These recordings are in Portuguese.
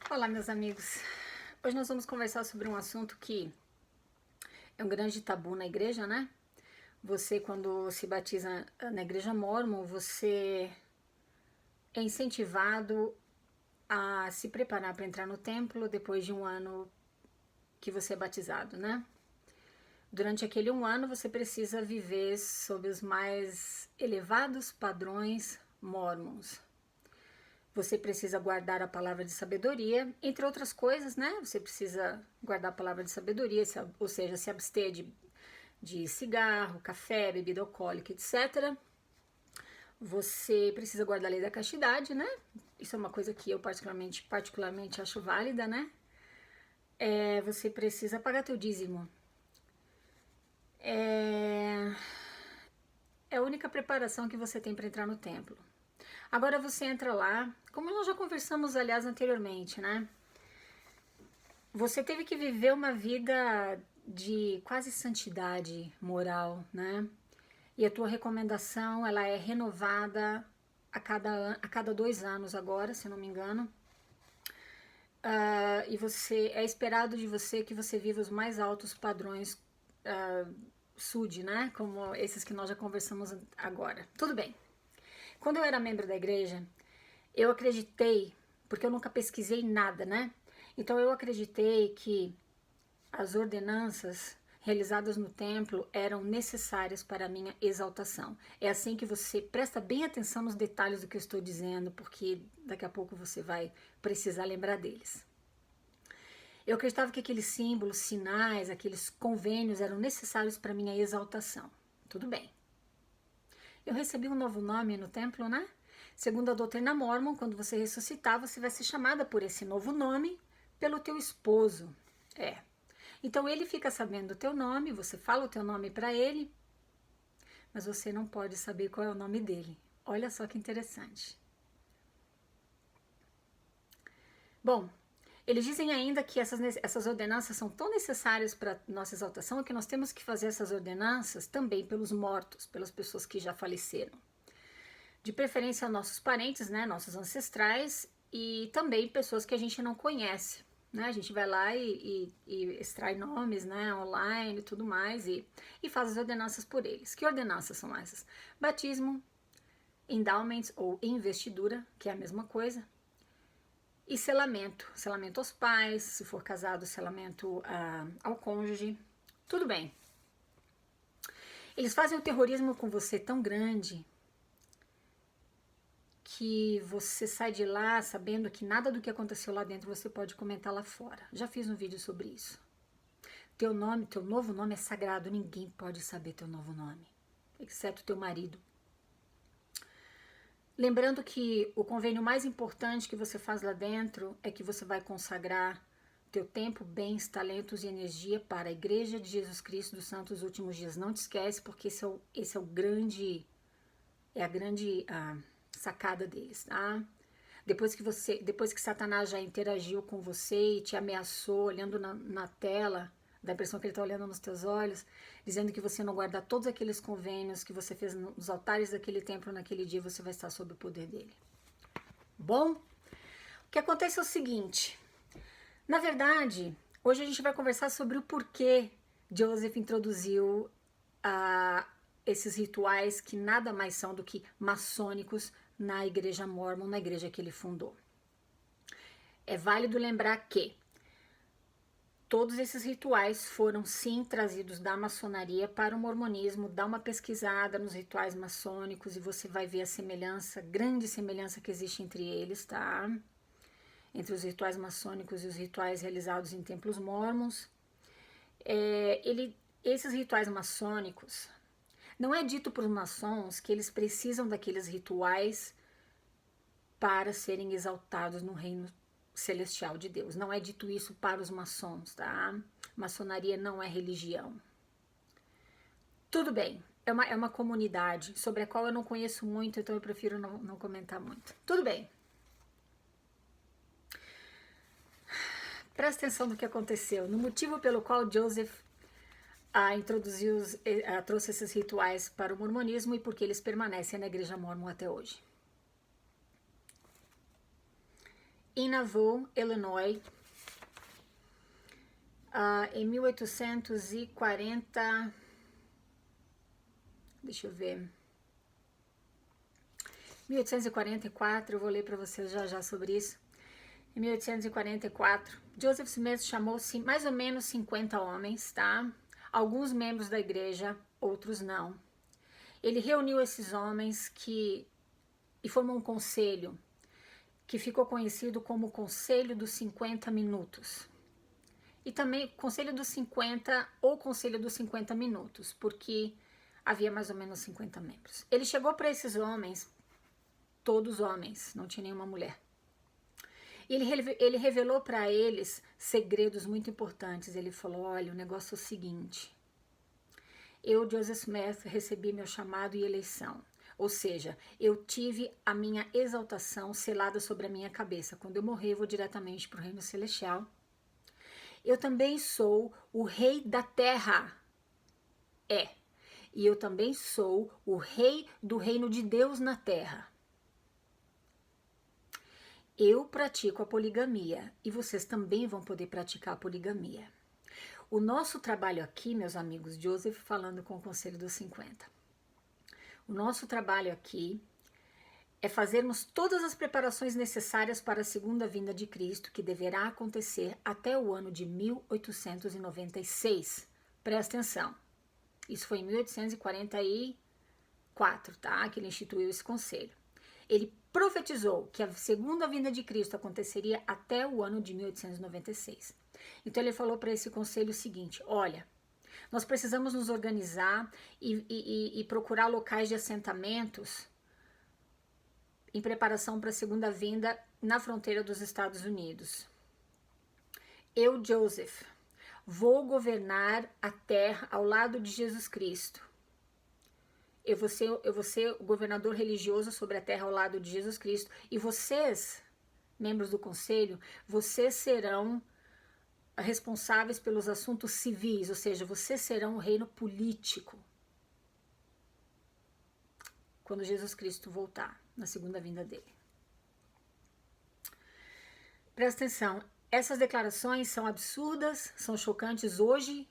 Olá, meus amigos. Hoje nós vamos conversar sobre um assunto que é um grande tabu na igreja, né? Você, quando se batiza na igreja mórmon, você é incentivado a se preparar para entrar no templo depois de um ano que você é batizado, né? Durante aquele um ano, você precisa viver sob os mais elevados padrões mórmons. Você precisa guardar a palavra de sabedoria, entre outras coisas, né? Você precisa guardar a palavra de sabedoria, ou seja, se abster de cigarro, café, bebida alcoólica, etc. Você precisa guardar a lei da castidade, né? Isso é uma coisa que eu particularmente acho válida, né? Você precisa pagar teu dízimo. É a única preparação que você tem para entrar no templo. Agora você entra lá, como nós já conversamos, aliás, anteriormente, né? Você teve que viver uma vida de quase santidade moral, né? E a tua recomendação, ela é renovada a cada 2 anos agora, se não me engano. E você é esperado de você que você viva os mais altos padrões SUD, né? Como esses que nós já conversamos agora. Tudo bem. Quando eu era membro da igreja, eu acreditei, porque eu nunca pesquisei nada, né? Então eu acreditei que as ordenanças realizadas no templo eram necessárias para a minha exaltação. É assim que você presta bem atenção nos detalhes do que eu estou dizendo, porque daqui a pouco você vai precisar lembrar deles. Eu acreditava que aqueles símbolos, sinais, aqueles convênios eram necessários para a minha exaltação. Tudo bem. Eu recebi um novo nome no templo, né? Segundo a doutrina mórmon, quando você ressuscitar, você vai ser chamada por esse novo nome pelo teu esposo. Então ele fica sabendo o teu nome, você fala o teu nome para ele, mas você não pode saber qual é o nome dele. Olha só que interessante. Bom, eles dizem ainda que essas ordenanças são tão necessárias para nossa exaltação que nós temos que fazer essas ordenanças também pelos mortos, pelas pessoas que já faleceram. De preferência nossos parentes, né, nossos ancestrais e também pessoas que a gente não conhece. Né? A gente vai lá e extrai nomes, né, online e tudo mais e faz as ordenanças por eles. Que ordenanças são essas? Batismo, endowments ou investidura, que é a mesma coisa, e selamento. Selamento aos pais, se for casado, selamento ao cônjuge. Tudo bem. Eles fazem um terrorismo com você tão grande que você sai de lá sabendo que nada do que aconteceu lá dentro você pode comentar lá fora. Já fiz um vídeo sobre isso. Teu nome, teu novo nome é sagrado, ninguém pode saber teu novo nome, exceto teu marido. Lembrando que o convênio mais importante que você faz lá dentro é que você vai consagrar teu tempo, bens, talentos e energia para a Igreja de Jesus Cristo dos Santos Últimos Dias. Não te esquece, porque esse é a grande sacada deles, tá? Depois que Satanás já interagiu com você e te ameaçou olhando na tela, dá a impressão que ele está olhando nos teus olhos, dizendo que você não guarda todos aqueles convênios que você fez nos altares daquele templo naquele dia, você vai estar sob o poder dele. Bom, o que acontece é o seguinte, na verdade, hoje a gente vai conversar sobre o porquê Joseph introduziu esses rituais que nada mais são do que maçônicos na igreja mórmon, na igreja que ele fundou. É válido lembrar que todos esses rituais foram sim trazidos da maçonaria para o mormonismo. Dá uma pesquisada nos rituais maçônicos e você vai ver a semelhança, grande semelhança que existe entre eles, tá? Entre os rituais maçônicos e os rituais realizados em templos mórmons. Esses rituais maçônicos, não é dito para os maçons que eles precisam daqueles rituais para serem exaltados no reino celestial de Deus. Não é dito isso para os maçons, tá? Maçonaria não é religião. Tudo bem, é uma comunidade sobre a qual eu não conheço muito, então eu prefiro não comentar muito. Tudo bem. Presta atenção no que aconteceu, no motivo pelo qual Joseph trouxe esses rituais para o mormonismo e porque eles permanecem na igreja mórmon até hoje. em Nauvoo, Illinois, em 1840, deixa eu ver, 1844, eu vou ler para vocês já sobre isso. Em 1844, Joseph Smith chamou mais ou menos 50 homens, tá? Alguns membros da igreja, outros não. Ele reuniu esses homens e formou um conselho que ficou conhecido como o Conselho dos 50 Minutos. E também Conselho dos 50 ou Conselho dos 50 Minutos, porque havia mais ou menos 50 membros. Ele chegou para esses homens, todos homens, não tinha nenhuma mulher. E ele revelou para eles segredos muito importantes. Ele falou, olha, o negócio é o seguinte, eu, Joseph Smith, recebi meu chamado e eleição. Ou seja, eu tive a minha exaltação selada sobre a minha cabeça. Quando eu morrer, eu vou diretamente para o reino celestial. Eu também sou o rei da terra. E eu também sou o rei do reino de Deus na terra. Eu pratico a poligamia e vocês também vão poder praticar a poligamia. O nosso trabalho aqui, meus amigos, Joseph falando com o Conselho dos 50. O nosso trabalho aqui é fazermos todas as preparações necessárias para a segunda vinda de Cristo, que deverá acontecer até o ano de 1896. Presta atenção. Isso foi em 1844, tá? Que ele instituiu esse conselho. Ele profetizou que a segunda vinda de Cristo aconteceria até o ano de 1896. Então ele falou para esse conselho o seguinte, olha, nós precisamos nos organizar e procurar locais de assentamentos em preparação para a segunda vinda na fronteira dos Estados Unidos. Eu, Joseph, vou governar a terra ao lado de Jesus Cristo. Eu vou ser o governador religioso sobre a terra ao lado de Jesus Cristo. E vocês, membros do conselho, vocês serão responsáveis pelos assuntos civis, ou seja, vocês serão o reino político quando Jesus Cristo voltar, na segunda vinda dele. Presta atenção, essas declarações são absurdas, são chocantes hoje,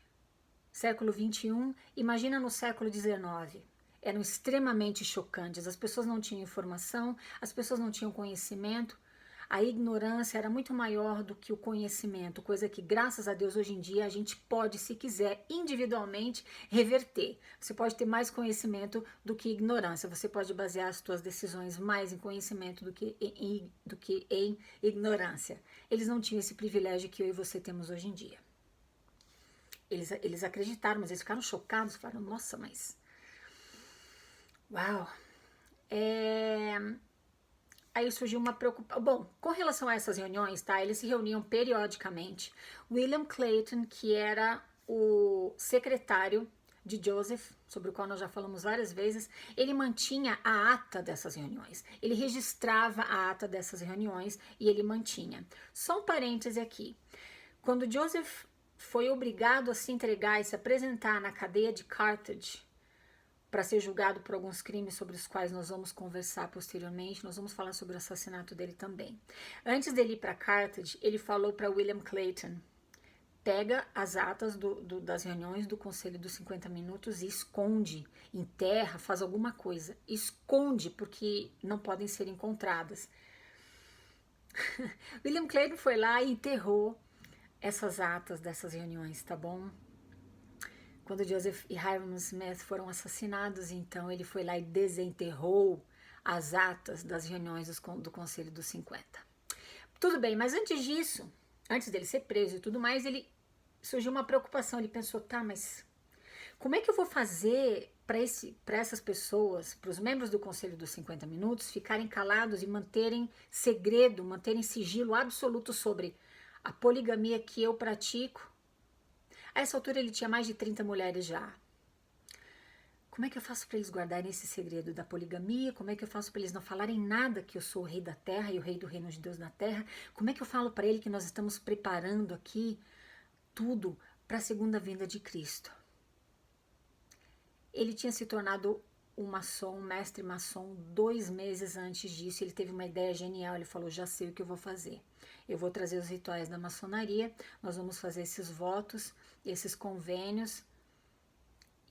século 21, imagina no século 19. Eram extremamente chocantes, as pessoas não tinham informação, as pessoas não tinham conhecimento, a ignorância era muito maior do que o conhecimento, coisa que, graças a Deus, hoje em dia a gente pode, se quiser, individualmente reverter. Você pode ter mais conhecimento do que ignorância, você pode basear as suas decisões mais em conhecimento do que em ignorância. Eles não tinham esse privilégio que eu e você temos hoje em dia. Eles acreditaram, mas eles ficaram chocados, falaram, nossa, mas... Uau! Aí surgiu uma preocupação. Bom, com relação a essas reuniões, tá? Eles se reuniam periodicamente. William Clayton, que era o secretário de Joseph, sobre o qual nós já falamos várias vezes, ele mantinha a ata dessas reuniões. Ele registrava a ata dessas reuniões e ele mantinha. Só um parêntese aqui. Quando Joseph foi obrigado a se entregar e se apresentar na cadeia de Carthage, para ser julgado por alguns crimes sobre os quais nós vamos conversar posteriormente, nós vamos falar sobre o assassinato dele também. Antes dele ir para Carthage, ele falou para William Clayton, pega as atas das reuniões do Conselho dos 50 Minutos e esconde, enterra, faz alguma coisa, esconde, porque não podem ser encontradas. William Clayton foi lá e enterrou essas atas dessas reuniões, tá bom? Quando Joseph e Hyrum Smith foram assassinados, então ele foi lá e desenterrou as atas das reuniões do Conselho dos 50. Tudo bem, mas antes disso, antes dele ser preso e tudo mais, surgiu uma preocupação. Ele pensou, tá, mas como é que eu vou fazer para essas pessoas, para os membros do Conselho dos 50 Minutos, ficarem calados e manterem segredo, manterem sigilo absoluto sobre a poligamia que eu pratico? A essa altura ele tinha mais de 30 mulheres já. Como é que eu faço para eles guardarem esse segredo da poligamia? Como é que eu faço para eles não falarem nada que eu sou o rei da terra e o rei do reino de Deus na terra? Como é que eu falo para ele que nós estamos preparando aqui tudo para a segunda vinda de Cristo? Ele tinha se tornado um maçom, um mestre maçom, 2 meses antes disso. Ele teve uma ideia genial, ele falou, já sei o que eu vou fazer. Eu vou trazer os rituais da maçonaria, nós vamos fazer esses votos, esses convênios,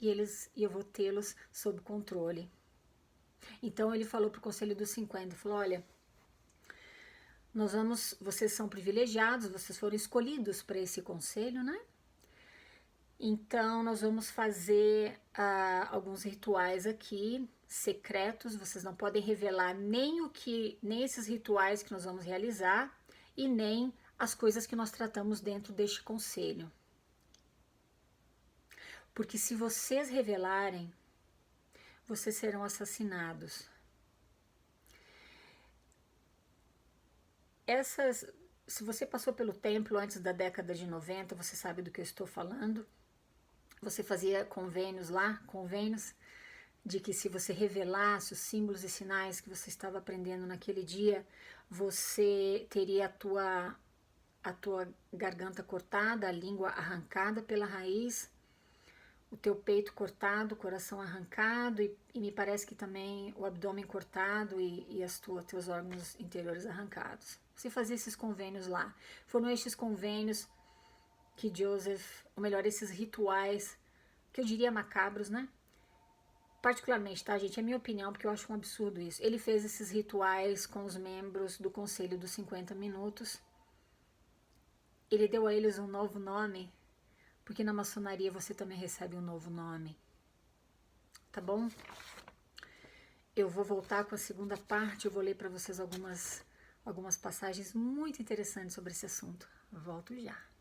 e eu vou tê-los sob controle. Então ele falou para o Conselho dos 50, falou, olha, vocês são privilegiados, vocês foram escolhidos para esse conselho, né? Então nós vamos fazer alguns rituais aqui, secretos, vocês não podem revelar nem esses rituais que nós vamos realizar e nem as coisas que nós tratamos dentro deste conselho. Porque se vocês revelarem, vocês serão assassinados. Se você passou pelo templo antes da década de 90, você sabe do que eu estou falando. Você fazia convênios lá, convênios de que se você revelasse os símbolos e sinais que você estava aprendendo naquele dia, você teria a tua garganta cortada, a língua arrancada pela raiz, o teu peito cortado, o coração arrancado e me parece que também o abdômen cortado e teus órgãos interiores arrancados. Você fazia esses convênios lá. Foram estes convênios que Joseph, ou melhor, esses rituais, que eu diria macabros, né? Particularmente, tá, gente? É minha opinião, porque eu acho um absurdo isso. Ele fez esses rituais com os membros do Conselho dos 50 Minutos. Ele deu a eles um novo nome, porque na maçonaria você também recebe um novo nome. Tá bom? Eu vou voltar com a segunda parte, eu vou ler para vocês algumas passagens muito interessantes sobre esse assunto. Volto já.